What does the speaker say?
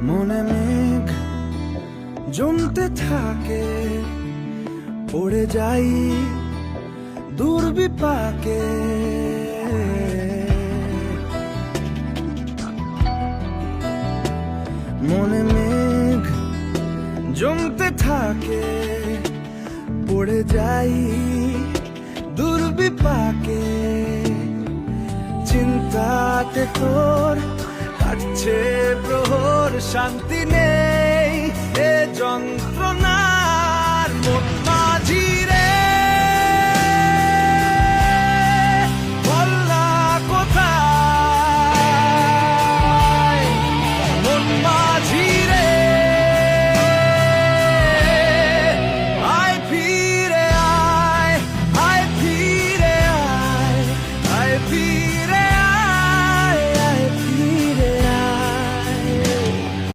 মনে মেঘ জমতে থাকে, পড়ে যাই দূর বিপাকে। মনে মেঘ জমতে থাকে, পড়ে যাই দূর বিপাকে। চিন্তাতে তোর কাটছে প্রহর, শান্তি নেই